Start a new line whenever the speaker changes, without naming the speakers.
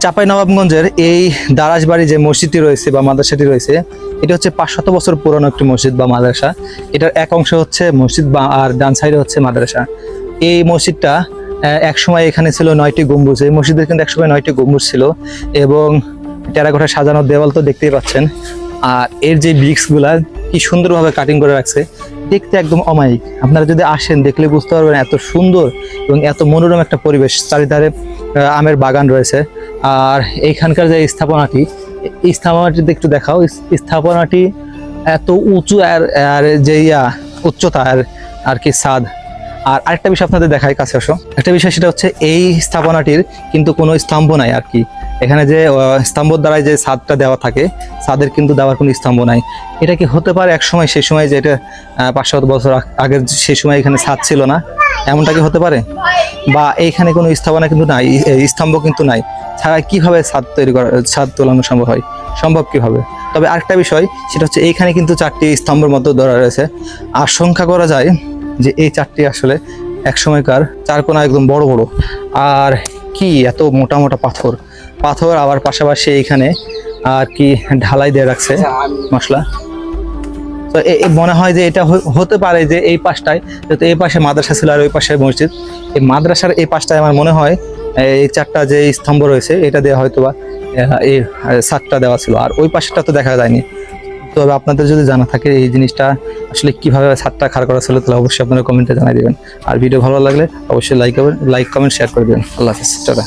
চাঁপাইনবাবগঞ্জের এই দারাজবাড়ি যে মসজিদটি রয়েছে বা মাদ্রাসাটি রয়েছে, এটা হচ্ছে 500 বছর পুরনো একটি মসজিদ বা মাদ্রাসা। এটার এক অংশ হচ্ছে মসজিদ বা আর ডান সাইডে হচ্ছে মাদ্রাসা। এই মসজিদটা একসময় এখানে ছিল 9টি গম্বুজ। এই মসজিদের কিন্তু একসময় 9টি গম্বুজ ছিল এবং টেরাকোটা সাজানো দেওয়াল তো দেখতেই পাচ্ছেন। আর এর যে ব্রিক্সগুলা কি সুন্দরভাবে কাটিং করে রাখছে, দেখতে একদম অমায়িক। আপনারা যদি আসেন দেখলে বুঝতে পারবেন এত সুন্দর এবং এত মনোরম একটা পরিবেশ। চারিধারে আমের বাগান রয়েছে। আর এইখানকার যে স্থাপনাটি, এই স্থাপনাটিতে একটু দেখাও। স্থাপনাটি এত উঁচু আর যে উচ্চতা আর কি ছাদ। আর আরেকটা বিষয় আপনাদের দেখায়, কাছে আসো। একটা বিষয় সেটা হচ্ছে এই স্থাপনাটির কিন্তু কোনো স্তম্ভ নাই আর কি। এখানে যে স্তম্ভ দ্বারাই যে ছাদটা দেওয়া থাকে, ছাদের কিন্তু দেওয়ার কোনো স্তম্ভ নাই। এটা কি হতে পারে এক সময়, সেই সময় যে এটা 500 বছর আগের সেই সময় এখানে ছাদ ছিল না, এমনটা কি হতে পারে? বা এইখানে কোনো স্থাপনা কিন্তু নাই, স্তম্ভ কিন্তু নাই, ছাড়া কিভাবে ছাদ তৈরি করা, ছাদ তোলানো সম্ভব হয়? সম্ভব কিভাবে? তবে আরেকটা বিষয় সেটা হচ্ছে এইখানে কিন্তু 4টি স্তম্ভের মতো ধরা রয়েছে। আশঙ্কা করা যায় যে এই 4টি আসলে এক সময়কার চারকোনা একদম বড় বড়। আর কি এত মোটা মোটা পাথর, আবার পাশাপাশি এইখানে আর কি ঢালাই দিয়ে রাখছে মশলা। তো মনে হয় যে এটা হতে পারে যে এই পাশটায়, যেহেতু এই পাশে মাদ্রাসা ছিল আর ওই পাশে মসজিদ, এই মাদ্রাসার এই পাশটায় আমার মনে হয় এই 4টা যে স্তম্ভ রয়েছে এটা দিয়ে হয়তোবা এই ছাদটা দেওয়া ছিল। আর ওই পাশটা তো দেখা যায়নি। তবে আপনাদের যদি জানা থাকে এই জিনিসটা আসলে কিভাবে ছাদটা খাড়া করা ছিল, তাহলে অবশ্যই আপনারা কমেন্টে জানিয়ে দেবেন। আর ভিডিও ভালো লাগলে অবশ্যই লাইক কমেন্ট শেয়ার করে দেবেন। আল্লাহ হাফেজ। টাটা।